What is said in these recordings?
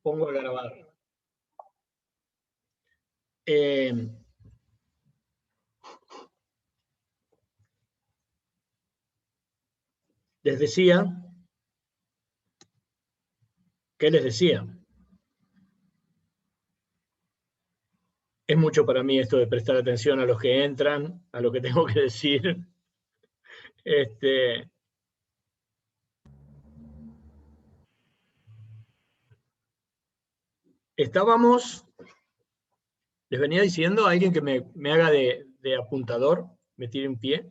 pongo a grabar. Les decía, ¿qué les decía? Es mucho para mí esto de prestar atención a los que entran, a lo que tengo que decir. Estábamos, les venía diciendo a alguien que me haga de apuntador, me tire un pie.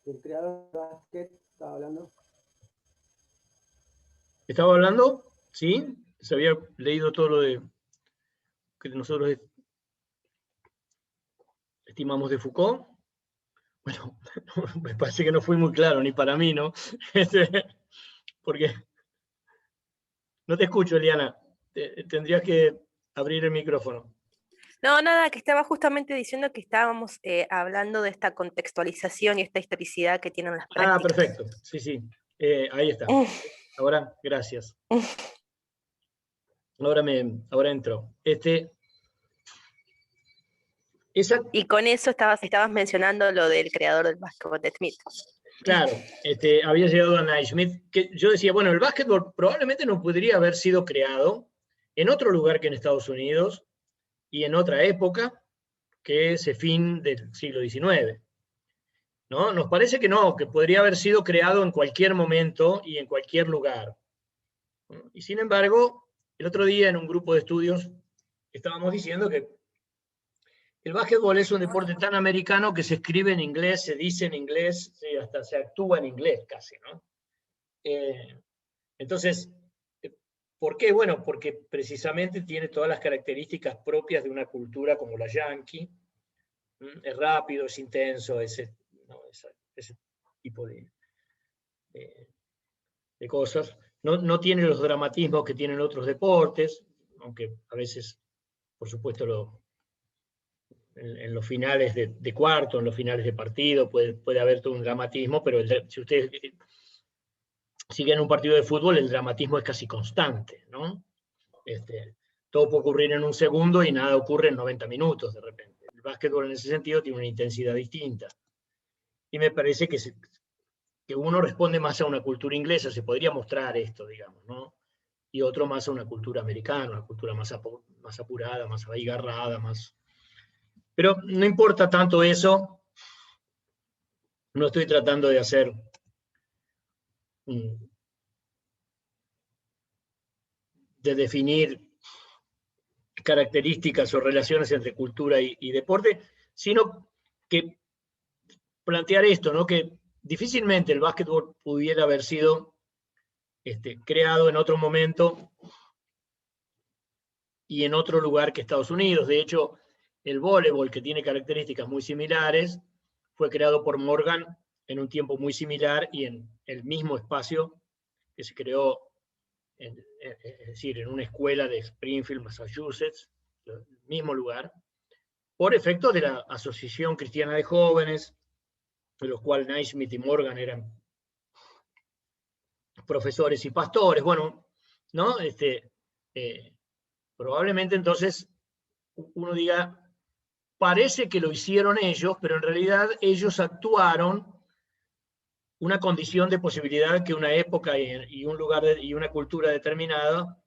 ¿El creador de básquet estaba hablando? ¿Estaba hablando? ¿Sí? Se había leído todo lo de que nosotros estimamos de Foucault. Bueno, me parece que no fui muy claro, ni para mí, ¿no? Porque no te escucho, Eliana. Tendrías que abrir el micrófono. No, nada, que estaba justamente diciendo que estábamos hablando de esta contextualización y esta historicidad que tienen las prácticas. Ah, perfecto. Sí, sí. Ahí está. Ahora, gracias. Ahora entró. Y con eso estabas mencionando lo del creador del básquetbol de Smith. Claro, había llegado a Naismith, que yo decía, bueno, el básquetbol probablemente no podría haber sido creado en otro lugar que en Estados Unidos y en otra época que ese fin del siglo XIX. ¿No? Nos parece que no, que podría haber sido creado en cualquier momento y en cualquier lugar. Y sin embargo, el otro día en un grupo de estudios estábamos diciendo que el básquetbol es un deporte tan americano que se escribe en inglés, se dice en inglés, sí, hasta se actúa en inglés casi, ¿no? Entonces, ¿por qué? Bueno, porque precisamente tiene todas las características propias de una cultura como la yankee. Es rápido, es intenso, ese tipo de cosas. No tiene los dramatismos que tienen otros deportes, aunque a veces, por supuesto, en los finales de cuarto, en los finales de partido, puede haber todo un dramatismo, pero si ustedes siguen un partido de fútbol, el dramatismo es casi constante, ¿no? Todo puede ocurrir en un segundo y nada ocurre en 90 minutos de repente. El básquetbol en ese sentido tiene una intensidad distinta. Y me parece que uno responde más a una cultura inglesa, se podría mostrar esto, digamos, ¿no? Y otro más a una cultura americana, una cultura más apurada, más agarrada, más... Pero no importa tanto eso, no estoy tratando de hacer de definir características o relaciones entre cultura y deporte, sino que plantear esto, ¿no? Que difícilmente el básquetbol pudiera haber sido creado en otro momento y en otro lugar que Estados Unidos. De hecho, el voleibol, que tiene características muy similares, fue creado por Morgan en un tiempo muy similar y en el mismo espacio que se creó, es decir, en una escuela de Springfield, Massachusetts, el mismo lugar, por efecto de la Asociación Cristiana de Jóvenes, de los cuales Naismith y Morgan eran profesores y pastores. Bueno, ¿no? Probablemente entonces uno diga, parece que lo hicieron ellos, pero en realidad ellos actuaron una condición de posibilidad que una época y un lugar y una cultura determinada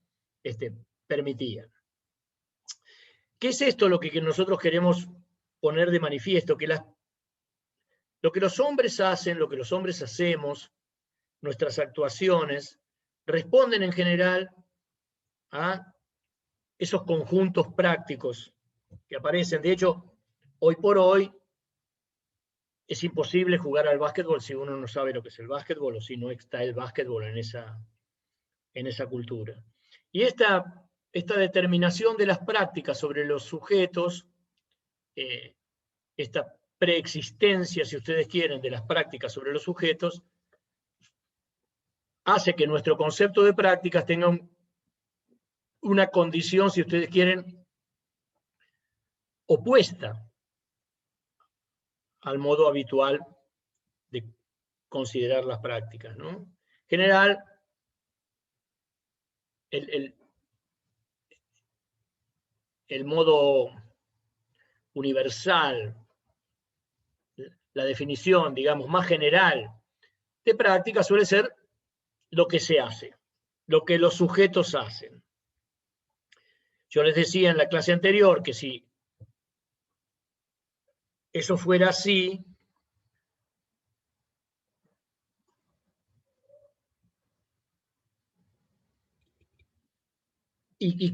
permitían. ¿Qué es esto lo que nosotros queremos poner de manifiesto? Que lo que los hombres hacen, lo que los hombres hacemos, nuestras actuaciones, responden en general a esos conjuntos prácticos que aparecen. De hecho, hoy por hoy es imposible jugar al básquetbol si uno no sabe lo que es el básquetbol o si no está el básquetbol en esa cultura. Y esta determinación de las prácticas sobre los sujetos, esta preexistencia, si ustedes quieren, de las prácticas sobre los sujetos, hace que nuestro concepto de prácticas tenga una condición, si ustedes quieren, opuesta al modo habitual de considerar las prácticas, ¿no? En general, el modo universal, la definición, digamos, más general de práctica suele ser lo que se hace, lo que los sujetos hacen. Yo les decía en la clase anterior que si eso fuera así, y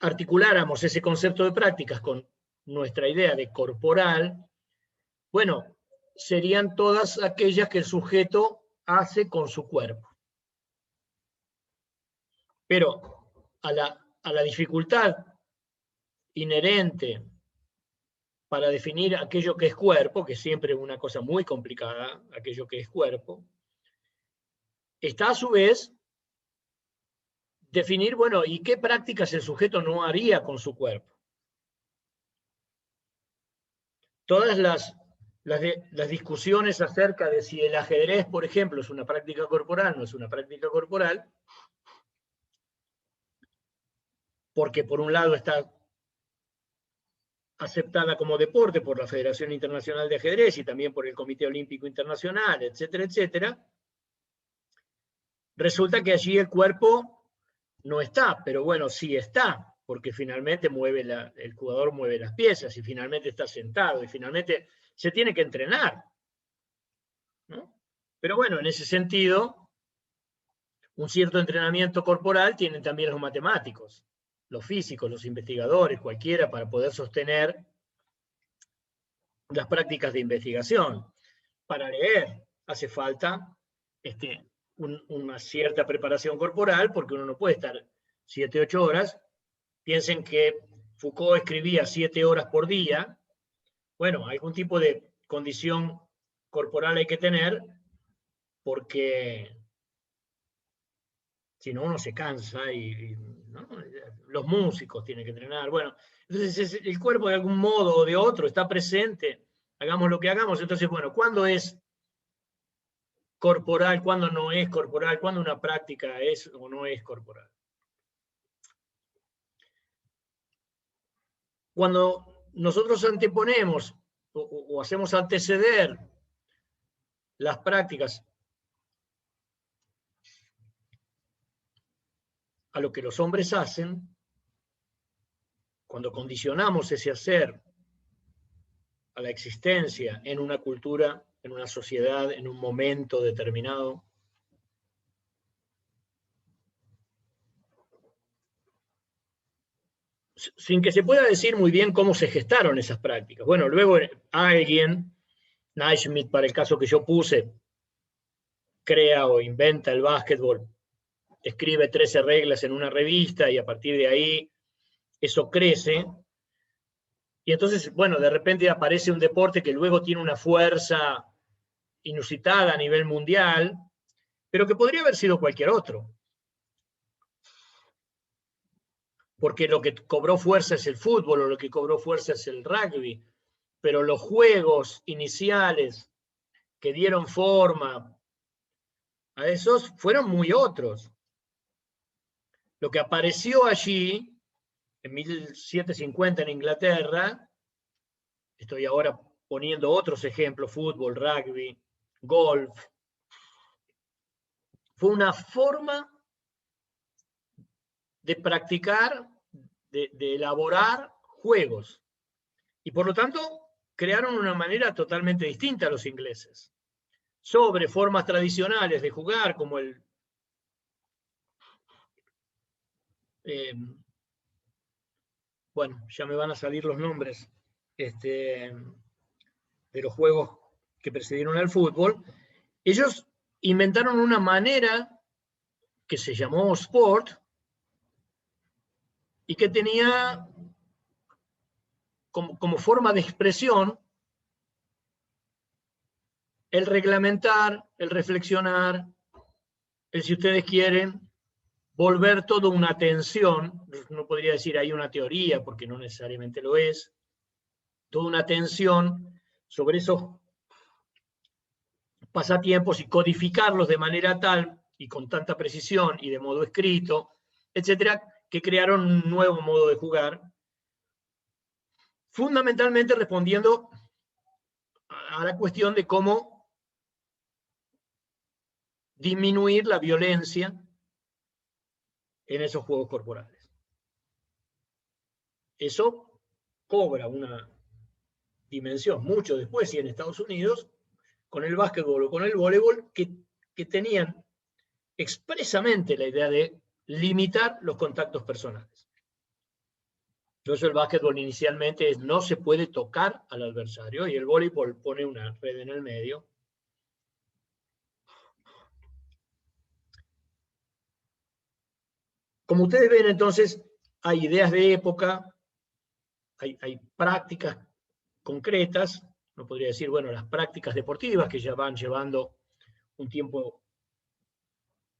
articuláramos ese concepto de prácticas con nuestra idea de corporal, bueno, serían todas aquellas que el sujeto hace con su cuerpo. Pero a la dificultad inherente para definir aquello que es cuerpo, que siempre es una cosa muy complicada, aquello que es cuerpo, está a su vez definir, bueno, ¿y qué prácticas el sujeto no haría con su cuerpo? Todas las discusiones acerca de si el ajedrez, por ejemplo, es una práctica corporal, no es una práctica corporal, porque por un lado está aceptada como deporte por la Federación Internacional de Ajedrez y también por el Comité Olímpico Internacional, etcétera, etcétera, resulta que allí el cuerpo no está, pero bueno, sí está, porque finalmente el jugador mueve las piezas y finalmente está sentado y finalmente se tiene que entrenar, ¿no? Pero bueno, en ese sentido, un cierto entrenamiento corporal tienen también los matemáticos, los físicos, los investigadores, cualquiera, para poder sostener las prácticas de investigación. Para leer hace falta una cierta preparación corporal, porque uno no puede estar 7, 8 horas. Piensen que Foucault escribía 7 horas por día. Bueno, algún tipo de condición corporal hay que tener, porque si no uno se cansa ¿no? Los músicos tienen que entrenar. Bueno, entonces el cuerpo de algún modo o de otro está presente, hagamos lo que hagamos. Entonces, bueno, ¿cuándo es corporal, cuándo no es corporal, cuándo una práctica es o no es corporal? Cuando nosotros anteponemos o hacemos anteceder las prácticas a lo que los hombres hacen, cuando condicionamos ese hacer a la existencia en una cultura, en una sociedad, en un momento determinado, sin que se pueda decir muy bien cómo se gestaron esas prácticas. Bueno, luego alguien, Naismith para el caso que yo puse, crea o inventa el básquetbol, escribe 13 reglas en una revista y a partir de ahí eso crece. Y entonces, bueno, de repente aparece un deporte que luego tiene una fuerza inusitada a nivel mundial, pero que podría haber sido cualquier otro. Porque lo que cobró fuerza es el fútbol, o lo que cobró fuerza es el rugby, pero los juegos iniciales que dieron forma a esos fueron muy otros. Lo que apareció allí, en 1750 en Inglaterra, estoy ahora poniendo otros ejemplos, fútbol, rugby, golf, fue una forma de practicar, de elaborar juegos. Y por lo tanto, crearon una manera totalmente distinta a los ingleses, sobre formas tradicionales de jugar, como bueno, ya me van a salir los nombres de los juegos que precedieron al fútbol. Ellos inventaron una manera que se llamó sport y que tenía como forma de expresión el reglamentar, el reflexionar, el, si ustedes quieren, volver toda una atención, no podría decir ahí una teoría, porque no necesariamente lo es, toda una atención sobre esos pasatiempos y codificarlos de manera tal y con tanta precisión y de modo escrito, etcétera, que crearon un nuevo modo de jugar, fundamentalmente respondiendo a la cuestión de cómo disminuir la violencia en esos juegos corporales. Eso cobra una dimensión mucho después, y en Estados Unidos, con el básquetbol o con el voleibol, que tenían expresamente la idea de limitar los contactos personales. Por eso el básquetbol inicialmente es no se puede tocar al adversario, y el voleibol pone una red en el medio. Como ustedes ven, entonces, hay ideas de época, hay prácticas concretas, no podría decir, bueno, las prácticas deportivas que ya van llevando un tiempo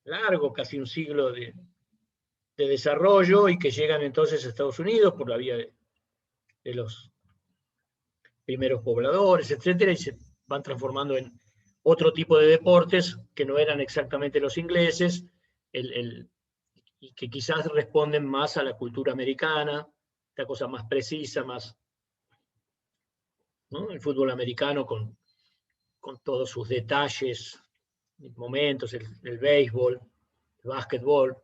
largo, casi un siglo de desarrollo, y que llegan entonces a Estados Unidos por la vía de los primeros pobladores, etcétera, y se van transformando en otro tipo de deportes que no eran exactamente los ingleses, y que quizás responden más a la cultura americana, esta cosa más precisa, más, ¿no? El fútbol americano con todos sus detalles, momentos, el béisbol, el básquetbol,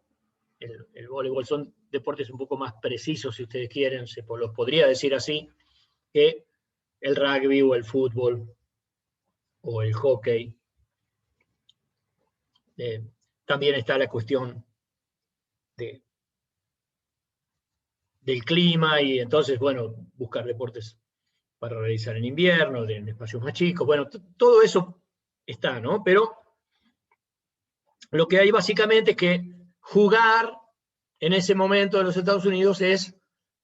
el voleibol, son deportes un poco más precisos, si ustedes quieren, se los podría decir así, que el rugby o el fútbol o el hockey. También está la cuestión del clima, y entonces, bueno, buscar deportes para realizar en invierno, en espacios más chicos, bueno, todo eso está, ¿no? Pero lo que hay básicamente es que jugar en ese momento de los Estados Unidos es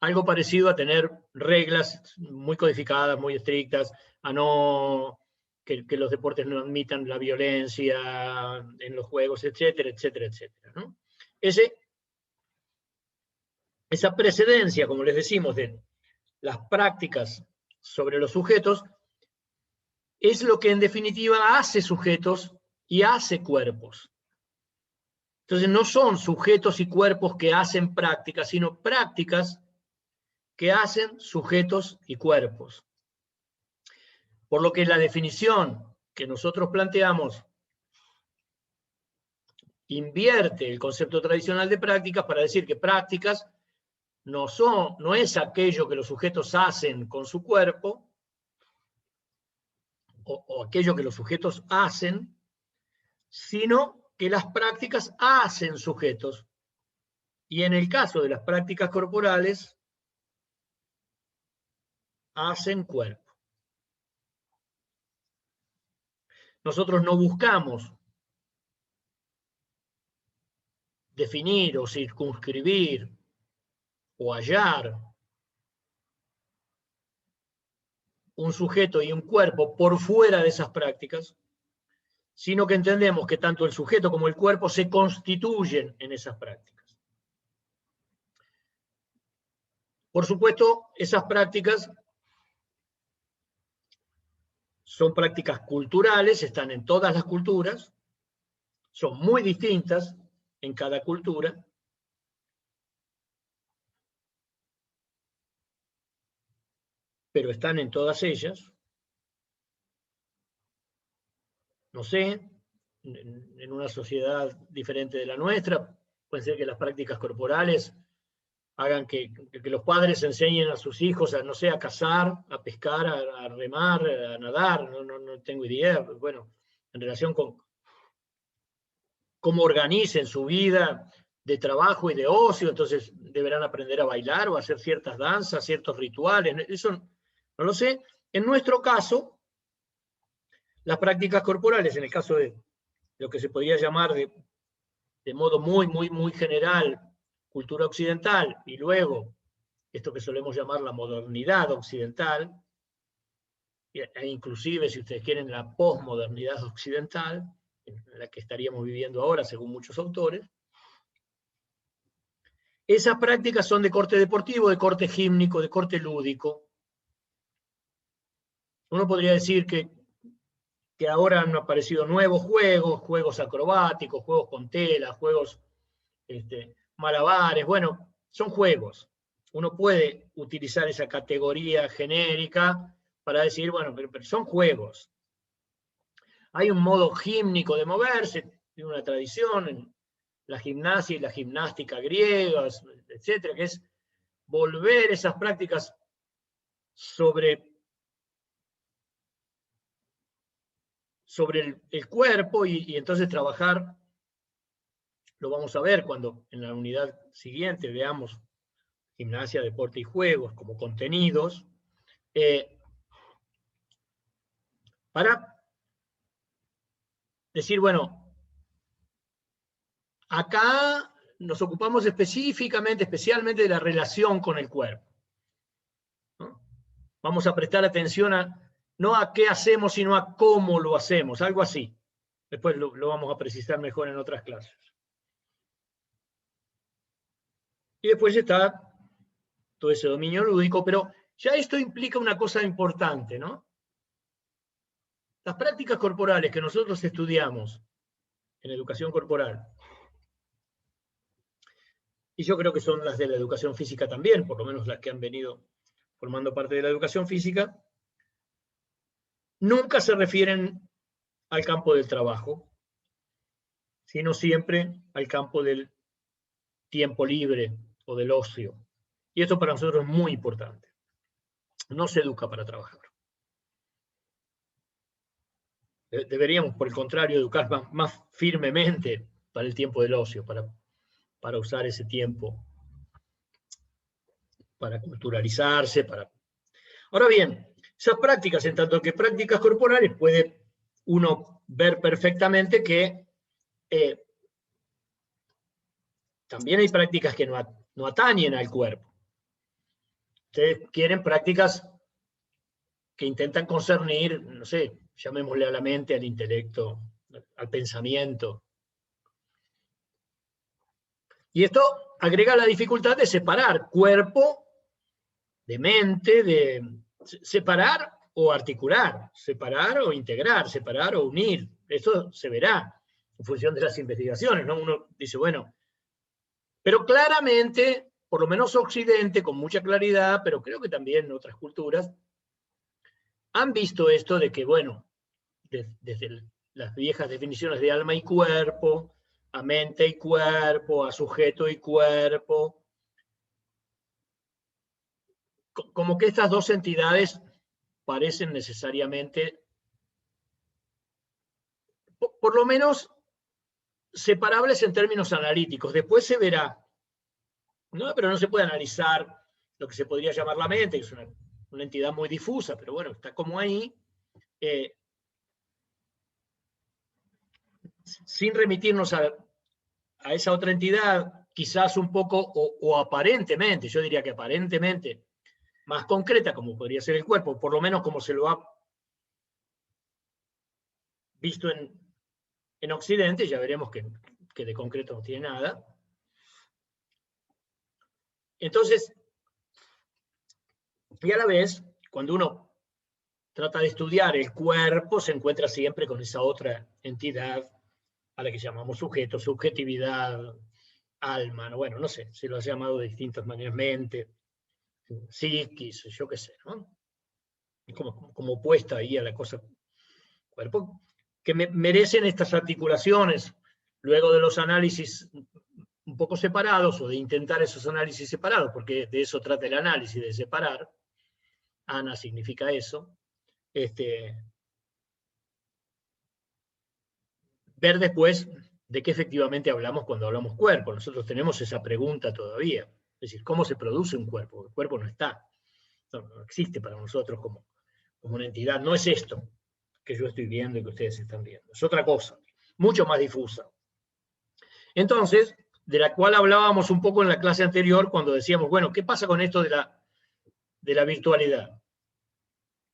algo parecido a tener reglas muy codificadas, muy estrictas, a no que los deportes no admitan la violencia en los juegos, etcétera, etcétera, etcétera, ¿no? Esa precedencia, como les decimos, de las prácticas sobre los sujetos, es lo que en definitiva hace sujetos y hace cuerpos. Entonces no son sujetos y cuerpos que hacen prácticas, sino prácticas que hacen sujetos y cuerpos. Por lo que la definición que nosotros planteamos invierte el concepto tradicional de prácticas para decir que prácticas no es aquello que los sujetos hacen con su cuerpo, o aquello que los sujetos hacen, sino que las prácticas hacen sujetos. Y en el caso de las prácticas corporales, hacen cuerpo. Nosotros no buscamos definir o circunscribir o hallar un sujeto y un cuerpo por fuera de esas prácticas, sino que entendemos que tanto el sujeto como el cuerpo se constituyen en esas prácticas. Por supuesto, esas prácticas son prácticas culturales, están en todas las culturas, son muy distintas en cada cultura, pero están en todas ellas. No sé, en una sociedad diferente de la nuestra, puede ser que las prácticas corporales hagan que los padres enseñen a sus hijos a, no sé, a cazar, a pescar, a remar, a nadar, no tengo idea, bueno, en relación con cómo organicen su vida de trabajo y de ocio, entonces deberán aprender a bailar o a hacer ciertas danzas, ciertos rituales, eso no lo sé. En nuestro caso, las prácticas corporales, en el caso de lo que se podría llamar de modo muy general, cultura occidental, y luego esto que solemos llamar la modernidad occidental, e inclusive, si ustedes quieren, la posmodernidad occidental, en la que estaríamos viviendo ahora, según muchos autores, esas prácticas son de corte deportivo, de corte gímnico, de corte lúdico. Uno podría decir que ahora han aparecido nuevos juegos, juegos acrobáticos, juegos con tela, juegos malabares. Bueno, son juegos. Uno puede utilizar esa categoría genérica para decir, bueno, pero son juegos. Hay un modo gímnico de moverse, tiene una tradición en la gimnasia y la gimnástica griegas, etcétera, que es volver esas prácticas sobre el cuerpo y entonces trabajar, lo vamos a ver cuando en la unidad siguiente veamos gimnasia, deporte y juegos como contenidos, para decir, bueno, acá nos ocupamos especialmente de la relación con el cuerpo, ¿no? Vamos a prestar atención no a qué hacemos, sino a cómo lo hacemos, algo así. Después lo vamos a precisar mejor en otras clases. Y después está todo ese dominio lúdico, pero ya esto implica una cosa importante, ¿no? Las prácticas corporales que nosotros estudiamos en educación corporal, y yo creo que son las de la educación física también, por lo menos las que han venido formando parte de la educación física, nunca se refieren al campo del trabajo, sino siempre al campo del tiempo libre o del ocio. Y esto para nosotros es muy importante. No se educa para trabajar. Deberíamos, por el contrario, educar más firmemente para el tiempo del ocio, para usar ese tiempo, para culturalizarse. Ahora bien, esas prácticas, en tanto que prácticas corporales, puede uno ver perfectamente que también hay prácticas que no atañen al cuerpo. Ustedes quieren prácticas que intentan concernir, no sé, llamémosle a la mente, al intelecto, al pensamiento. Y esto agrega la dificultad de separar cuerpo de mente, de separar o articular, separar o integrar, separar o unir. Esto se verá en función de las investigaciones, ¿no? Uno dice, bueno, pero claramente, por lo menos Occidente, con mucha claridad, pero creo que también otras culturas, han visto esto de que, bueno, desde las viejas definiciones de alma y cuerpo, a mente y cuerpo, a sujeto y cuerpo, como que estas dos entidades parecen necesariamente, por lo menos, separables en términos analíticos. Después se verá, ¿no? Pero no se puede analizar lo que se podría llamar la mente, que es una entidad muy difusa, pero bueno, está como ahí, sin remitirnos a esa otra entidad, quizás un poco, o aparentemente, yo diría que aparentemente, más concreta, como podría ser el cuerpo, por lo menos como se lo ha visto en Occidente, ya veremos que de concreto no tiene nada. Entonces, y a la vez, cuando uno trata de estudiar el cuerpo, se encuentra siempre con esa otra entidad a la que llamamos sujeto, subjetividad, alma, ¿no? Bueno, no sé, se lo ha llamado de distintas maneras, mente, psiquis, yo qué sé, ¿no? Como puesta ahí a la cosa cuerpo, que merecen estas articulaciones luego de los análisis un poco separados, o de intentar esos análisis separados, porque de eso trata el análisis, de separar. Ana significa eso. Ver después de qué efectivamente hablamos cuando hablamos cuerpo. Nosotros tenemos esa pregunta todavía. Es decir, ¿cómo se produce un cuerpo? El cuerpo no está. No existe para nosotros como una entidad. No es esto que yo estoy viendo y que ustedes están viendo. Es otra cosa, mucho más difusa. Entonces, de la cual hablábamos un poco en la clase anterior cuando decíamos, bueno, ¿qué pasa con esto de la virtualidad?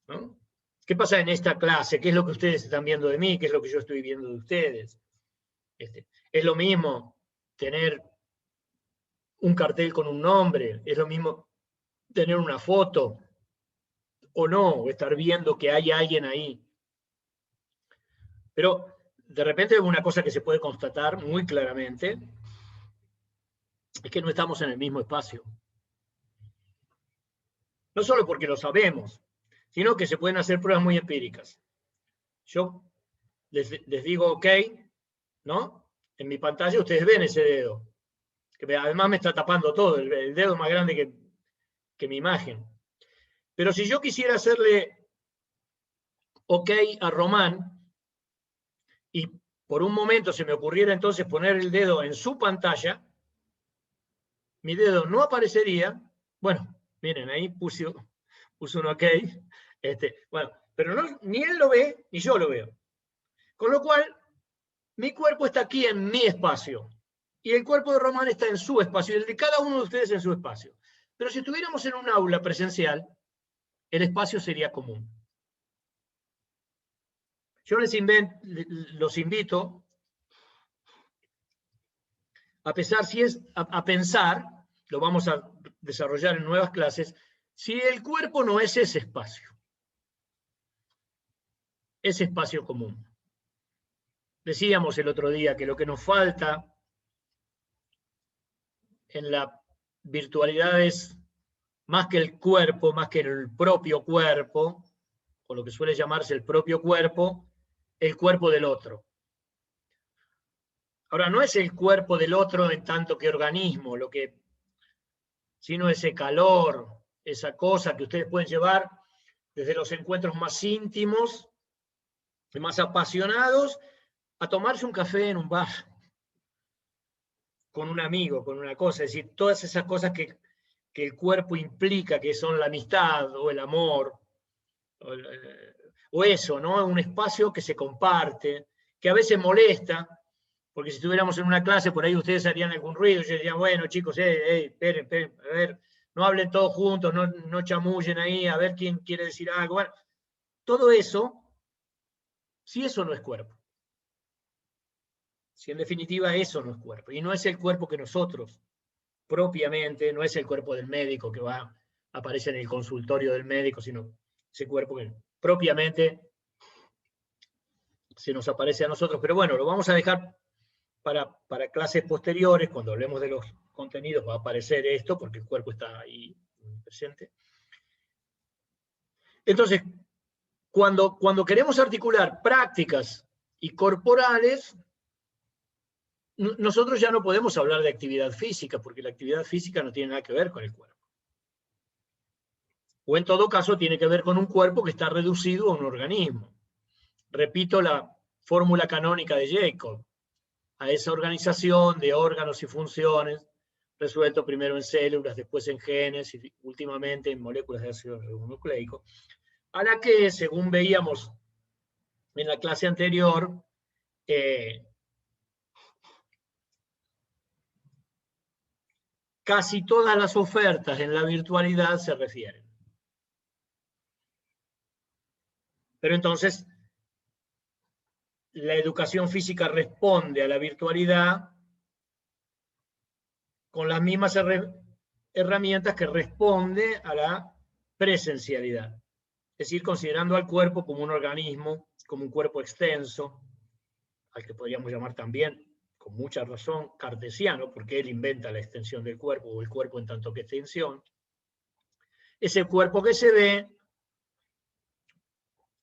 ¿No? ¿Qué pasa en esta clase? ¿Qué es lo que ustedes están viendo de mí? ¿Qué es lo que yo estoy viendo de ustedes? Es lo mismo tener un cartel con un nombre, es lo mismo tener una foto o no, o estar viendo que hay alguien ahí. Pero de repente una cosa que se puede constatar muy claramente es que no estamos en el mismo espacio. No solo porque lo sabemos, sino que se pueden hacer pruebas muy empíricas. Yo les digo OK, ¿no? En mi pantalla ustedes ven ese dedo, que además me está tapando todo, el dedo más grande que mi imagen. Pero si yo quisiera hacerle OK a Román, y por un momento se me ocurriera entonces poner el dedo en su pantalla, mi dedo no aparecería. Bueno, miren, ahí puse un OK. Bueno, pero no, ni él lo ve, ni yo lo veo. Con lo cual, mi cuerpo está aquí en mi espacio. Y el cuerpo de Román está en su espacio, y el de cada uno de ustedes en su espacio. Pero si estuviéramos en un aula presencial, el espacio sería común. Yo los invito a pensar, lo vamos a desarrollar en nuevas clases, si el cuerpo no es ese espacio común. Decíamos el otro día que lo que nos falta en la virtualidad es más que el cuerpo, más que el propio cuerpo, o lo que suele llamarse el propio cuerpo, el cuerpo del otro. Ahora, no es el cuerpo del otro en tanto que organismo, sino ese calor, esa cosa que ustedes pueden llevar desde los encuentros más íntimos y más apasionados a tomarse un café en un bar con un amigo, con una cosa. Es decir, todas esas cosas que el cuerpo implica, que son la amistad o el amor, o eso, ¿no? Un espacio que se comparte, que a veces molesta, porque si estuviéramos en una clase, por ahí ustedes harían algún ruido, y yo diría, bueno, chicos, esperen, a ver, no hablen todos juntos, no chamullen ahí, a ver quién quiere decir algo. Bueno, todo eso, si eso no es cuerpo. Si en definitiva eso no es cuerpo. Y no es el cuerpo que nosotros, propiamente, no es el cuerpo del médico que aparece en el consultorio del médico, sino ese cuerpo que propiamente se nos aparece a nosotros. Pero bueno, lo vamos a dejar para clases posteriores. Cuando hablemos de los contenidos va a aparecer esto, porque el cuerpo está ahí presente. Entonces, cuando queremos articular prácticas y corporales, nosotros ya no podemos hablar de actividad física, porque la actividad física no tiene nada que ver con el cuerpo. O en todo caso tiene que ver con un cuerpo que está reducido a un organismo. Repito la fórmula canónica de Jacob, a esa organización de órganos y funciones, resuelto primero en células, después en genes y últimamente en moléculas de ácido ribonucleico, a la que, según veíamos en la clase anterior, casi todas las ofertas en la virtualidad se refieren. Pero entonces, la educación física responde a la virtualidad con las mismas herramientas que responde a la presencialidad. Es decir, considerando al cuerpo como un organismo, como un cuerpo extenso, al que podríamos llamar también, con mucha razón, cartesiano, porque él inventa la extensión del cuerpo, o el cuerpo en tanto que extensión. Ese cuerpo que se ve,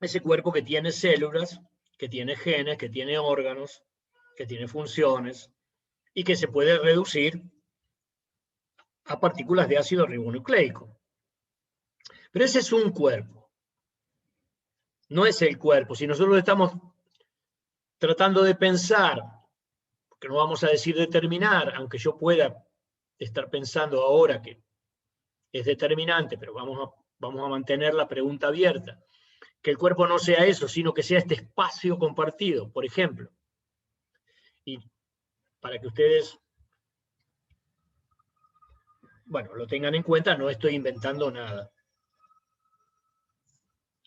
ese cuerpo que tiene células, que tiene genes, que tiene órganos, que tiene funciones, y que se puede reducir a partículas de ácido ribonucleico. Pero ese es un cuerpo. No es el cuerpo. Si nosotros estamos tratando de pensar, porque no vamos a decir determinar, aunque yo pueda estar pensando ahora que es determinante, pero vamos a mantener la pregunta abierta, que el cuerpo no sea eso, sino que sea este espacio compartido, por ejemplo. Y para que ustedes, bueno, lo tengan en cuenta, no estoy inventando nada.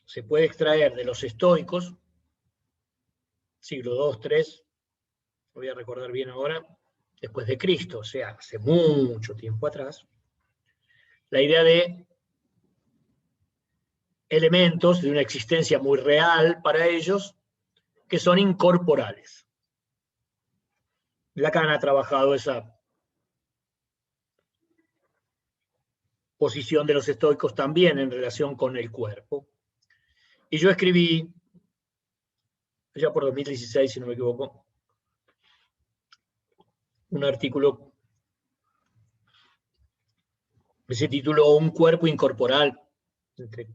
Se puede extraer de los estoicos, siglo II, III, voy a recordar bien ahora, después de Cristo, o sea, hace mucho tiempo atrás, la idea de elementos de una existencia muy real para ellos, que son incorporales. Lacan ha trabajado esa posición de los estoicos también en relación con el cuerpo. Y yo escribí, ya por 2016, si no me equivoco, un artículo que se tituló Un cuerpo incorporal, entre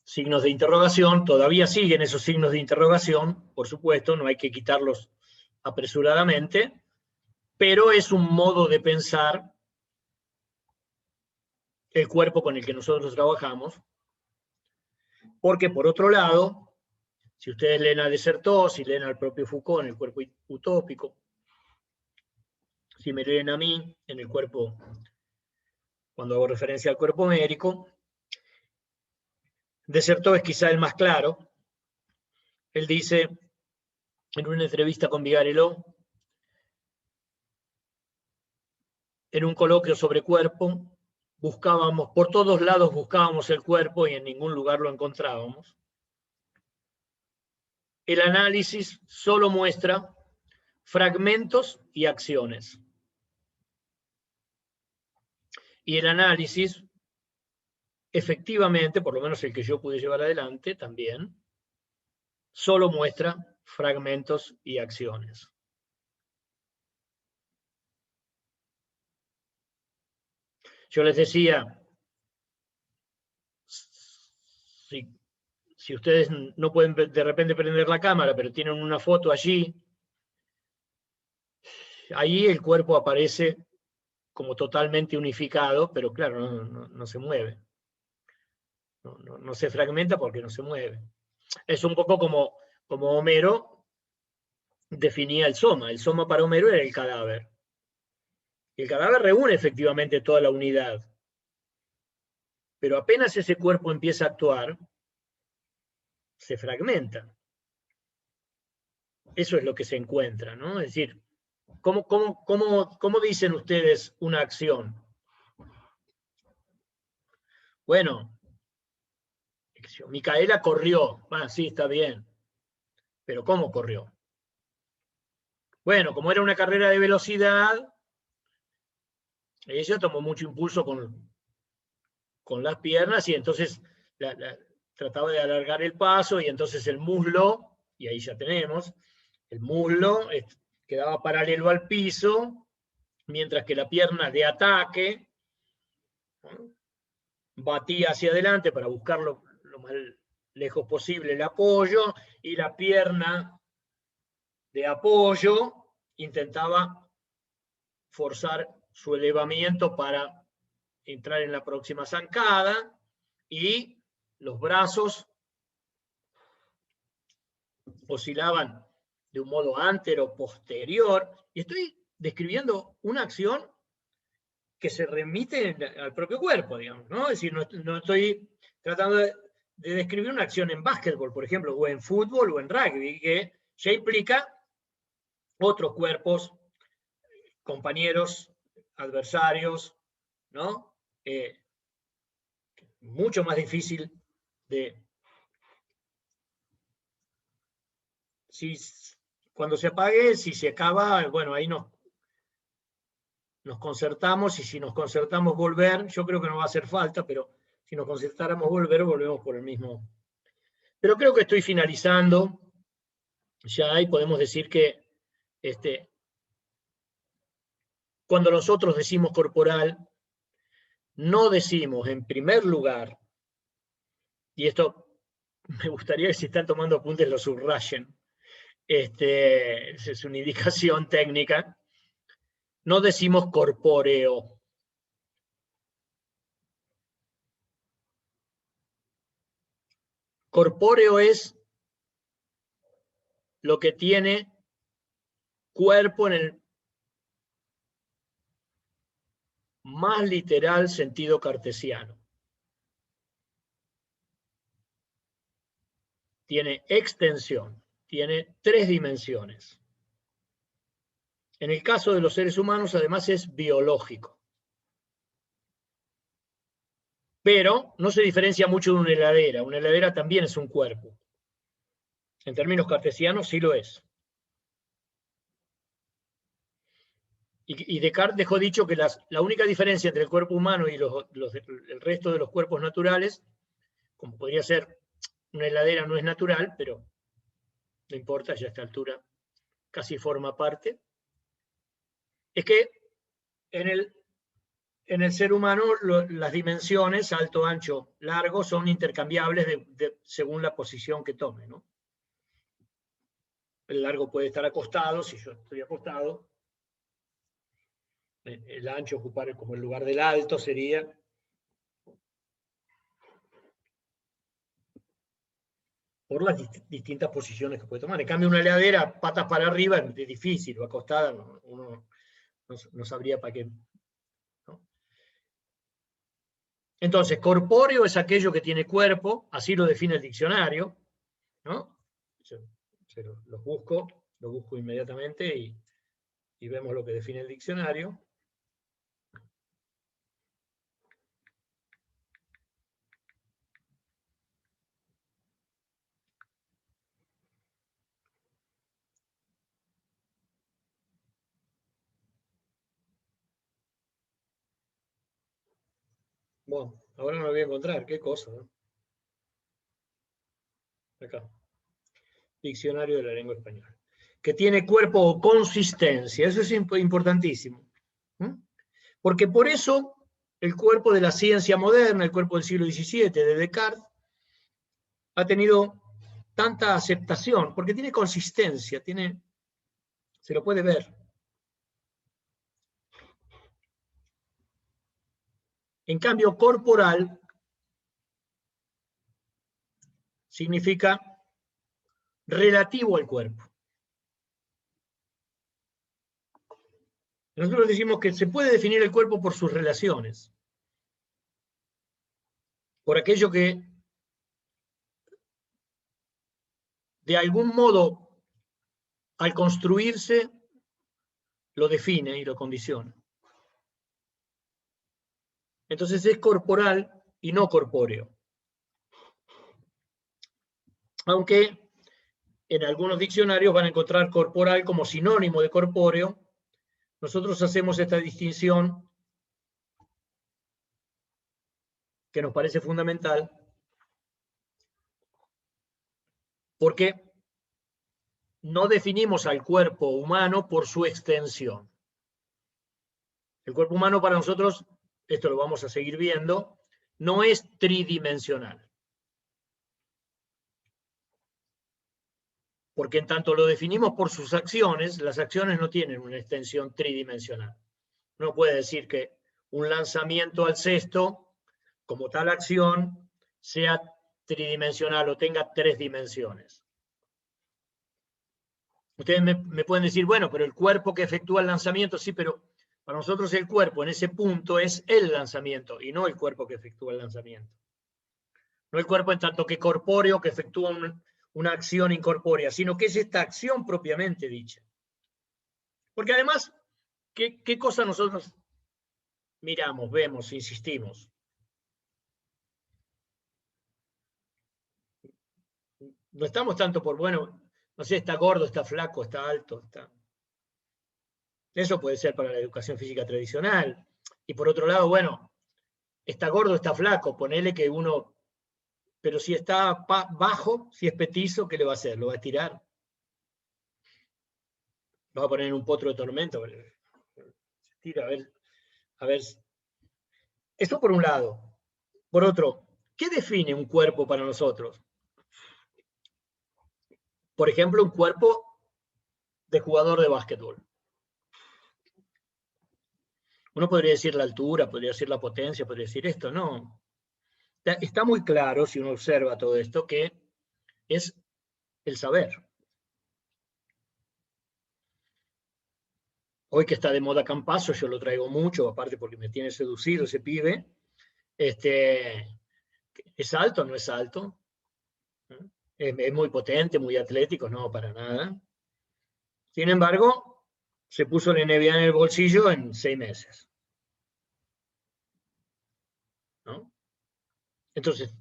signos de interrogación. Todavía siguen esos signos de interrogación, por supuesto, no hay que quitarlos apresuradamente, pero es un modo de pensar el cuerpo con el que nosotros trabajamos, porque por otro lado, si ustedes leen a Desertó, si leen al propio Foucault en El cuerpo utópico, si me leen a mí en El cuerpo, cuando hago referencia al cuerpo médico, Desertó es quizá el más claro. Él dice en una entrevista con Vigareló, en un coloquio sobre cuerpo, buscábamos, por todos lados buscábamos el cuerpo y en ningún lugar lo encontrábamos. El análisis solo muestra fragmentos y acciones. Y el análisis, efectivamente, por lo menos el que yo pude llevar adelante también, solo muestra fragmentos y acciones. Yo les decía, si ustedes no pueden de repente prender la cámara, pero tienen una foto allí, ahí el cuerpo aparece como totalmente unificado, pero claro, no se mueve. No se fragmenta porque no se mueve. Es un poco como Homero definía el soma. El soma para Homero era el cadáver. El cadáver reúne efectivamente toda la unidad. Pero apenas ese cuerpo empieza a actuar, se fragmenta. Eso es lo que se encuentra, ¿no? Es decir, ¿cómo dicen ustedes una acción? Bueno, Micaela corrió. Sí, está bien. Pero ¿cómo corrió? Bueno, como era una carrera de velocidad, ella tomó mucho impulso con las piernas y entonces trataba de alargar el paso y entonces el muslo, y ahí ya tenemos, el muslo quedaba paralelo al piso, mientras que la pierna de ataque, ¿no?, batía hacia adelante para buscar lo más lejos posible el apoyo, y la pierna de apoyo intentaba forzar su elevamiento para entrar en la próxima zancada, y los brazos oscilaban de un modo antero-posterior, y estoy describiendo una acción que se remite al propio cuerpo, digamos, ¿no? Es decir, no estoy tratando de describir una acción en básquetbol, por ejemplo, o en fútbol o en rugby, que ya implica otros cuerpos, compañeros, adversarios, ¿no? Mucho más difícil de... Cuando se apague, si se acaba, bueno, ahí nos concertamos, y si nos concertamos volver, yo creo que no va a hacer falta, pero si nos concertáramos volver, volvemos por el mismo. Pero creo que estoy finalizando ya, y podemos decir que cuando nosotros decimos corporal, no decimos en primer lugar, y esto me gustaría que si están tomando apuntes lo subrayen, es una indicación técnica, no decimos corpóreo. Corpóreo es lo que tiene cuerpo en el más literal sentido cartesiano. Tiene extensión, tiene 3 dimensiones. En el caso de los seres humanos, además, es biológico. Pero no se diferencia mucho de una heladera. Una heladera también es un cuerpo. En términos cartesianos sí lo es. Y Descartes dejó dicho que la única diferencia entre el cuerpo humano y el resto de los cuerpos naturales, como podría ser una heladera no es natural, pero no importa, ya a esta altura casi forma parte, es que en el ser humano las dimensiones, alto, ancho, largo, son intercambiables según la posición que tome, ¿no? El largo puede estar acostado, si yo estoy acostado, el ancho ocupar como el lugar del alto sería. Por las distintas posiciones que puede tomar. En cambio, una heladera, patas para arriba, es difícil, o acostada, uno no sabría para qué. ¿No? Entonces, corpóreo es aquello que tiene cuerpo, así lo define el diccionario, ¿no? Lo busco inmediatamente y vemos lo que define el diccionario. Bueno, ahora no lo voy a encontrar, qué cosa, ¿no? Acá. Diccionario de la lengua española. Que tiene cuerpo o consistencia, eso es importantísimo. Porque por eso el cuerpo de la ciencia moderna, el cuerpo del siglo XVII, de Descartes, ha tenido tanta aceptación, porque tiene consistencia, se lo puede ver. En cambio, corporal significa relativo al cuerpo. Nosotros decimos que se puede definir el cuerpo por sus relaciones, por aquello que de algún modo al construirse lo define y lo condiciona. Entonces es corporal y no corpóreo. Aunque en algunos diccionarios van a encontrar corporal como sinónimo de corpóreo, nosotros hacemos esta distinción que nos parece fundamental, porque no definimos al cuerpo humano por su extensión. El cuerpo humano para nosotros, esto lo vamos a seguir viendo, no es tridimensional. Porque en tanto lo definimos por sus acciones, las acciones no tienen una extensión tridimensional. Uno puede decir que un lanzamiento al cesto, como tal acción, sea tridimensional o tenga 3 dimensiones. Ustedes me pueden decir, bueno, pero el cuerpo que efectúa el lanzamiento, sí, pero para nosotros el cuerpo en ese punto es el lanzamiento y no el cuerpo que efectúa el lanzamiento. No el cuerpo en tanto que corpóreo que efectúa una acción incorpórea, sino que es esta acción propiamente dicha. Porque además, ¿qué cosa nosotros miramos, vemos, insistimos? No estamos tanto por, bueno, no sé, está gordo, está flaco, está alto, está... Eso puede ser para la educación física tradicional. Y por otro lado, bueno, está gordo, está flaco, ponele que uno... Pero si está bajo, si es petizo, ¿qué le va a hacer? ¿Lo va a estirar? ¿Lo va a poner en un potro de tormento? Se tira, a ver. Eso por un lado. Por otro, ¿qué define un cuerpo para nosotros? Por ejemplo, un cuerpo de jugador de básquetbol. Uno podría decir la altura, podría decir la potencia, podría decir esto, no. Está muy claro, si uno observa todo esto, que es el saber. Hoy que está de moda Campazo, yo lo traigo mucho, aparte porque me tiene seducido ese pibe. ¿Es alto o no es alto? ¿Es muy potente, muy atlético? No, para nada. Sin embargo, se puso la NBA en el bolsillo en 6 meses. ¿No? Entonces,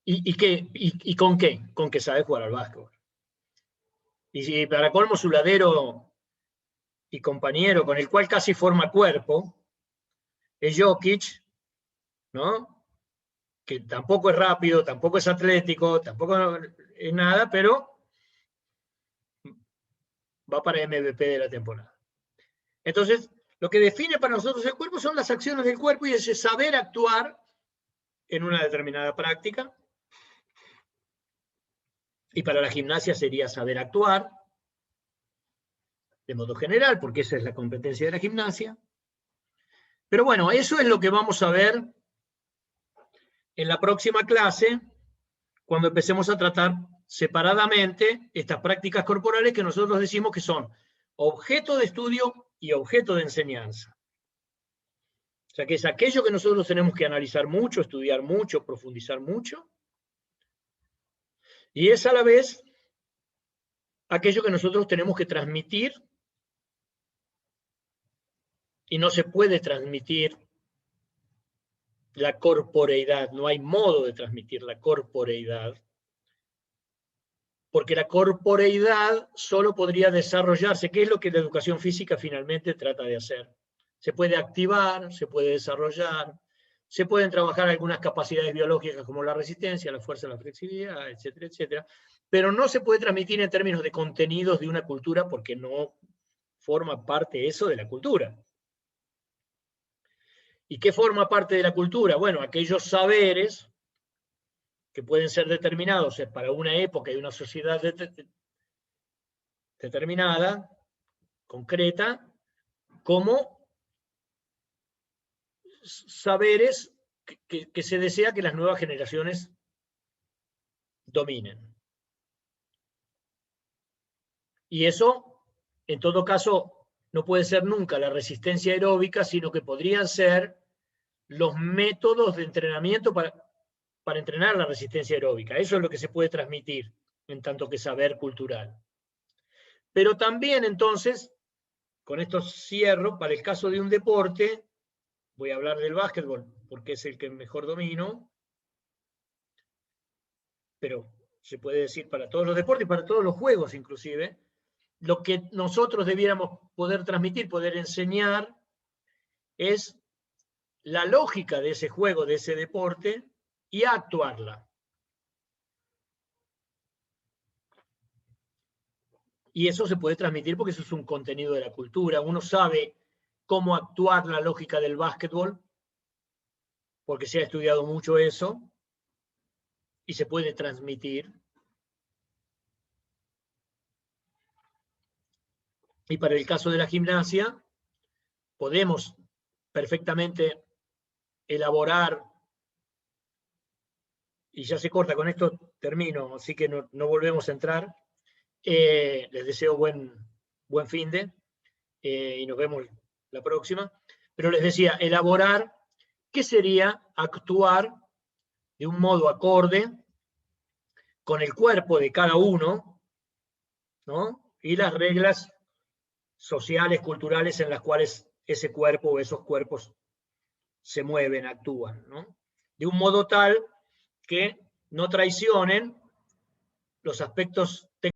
¿y con qué? Con que sabe jugar al básquetbol. Y si para colmo su ladero y compañero con el cual casi forma cuerpo es Jokic, ¿no? Que tampoco es rápido, tampoco es atlético, tampoco es nada, pero va para MVP de la temporada. Entonces, lo que define para nosotros el cuerpo son las acciones del cuerpo y ese saber actuar en una determinada práctica. Y para la gimnasia sería saber actuar de modo general, porque esa es la competencia de la gimnasia. Pero bueno, eso es lo que vamos a ver en la próxima clase, cuando empecemos a tratar separadamente estas prácticas corporales que nosotros decimos que son objeto de estudio y objeto de enseñanza. O sea, que es aquello que nosotros tenemos que analizar mucho, estudiar mucho, profundizar mucho, y es a la vez aquello que nosotros tenemos que transmitir, y no se puede transmitir la corporeidad, no hay modo de transmitir la corporeidad, porque la corporeidad solo podría desarrollarse, que es lo que la educación física finalmente trata de hacer. Se puede activar, se puede desarrollar, se pueden trabajar algunas capacidades biológicas como la resistencia, la fuerza, la flexibilidad, etcétera, etcétera, pero no se puede transmitir en términos de contenidos de una cultura porque no forma parte eso de la cultura. ¿Y qué forma parte de la cultura? Bueno, aquellos saberes que pueden ser determinados para una época y una sociedad determinada, concreta, como saberes que se desea que las nuevas generaciones dominen. Y eso, en todo caso, no puede ser nunca la resistencia aeróbica, sino que podrían ser los métodos de entrenamiento para entrenar la resistencia aeróbica. Eso es lo que se puede transmitir en tanto que saber cultural. Pero también, entonces, con esto cierro, para el caso de un deporte, voy a hablar del básquetbol porque es el que mejor domino, pero se puede decir para todos los deportes, para todos los juegos inclusive, lo que nosotros debiéramos poder transmitir, poder enseñar, es la lógica de ese juego, de ese deporte, y actuarla. Y eso se puede transmitir porque eso es un contenido de la cultura. Uno sabe cómo actuar la lógica del básquetbol, porque se ha estudiado mucho eso, y se puede transmitir. Y para el caso de la gimnasia, podemos perfectamente elaborar, y ya se corta, con esto termino, así que no volvemos a entrar. Les deseo buen finde, y nos vemos la próxima. Pero les decía, elaborar qué sería actuar de un modo acorde con el cuerpo de cada uno, ¿no? Y las reglas sociales, culturales en las cuales ese cuerpo o esos cuerpos se mueven, actúan, ¿no? De un modo tal que no traicionen los aspectos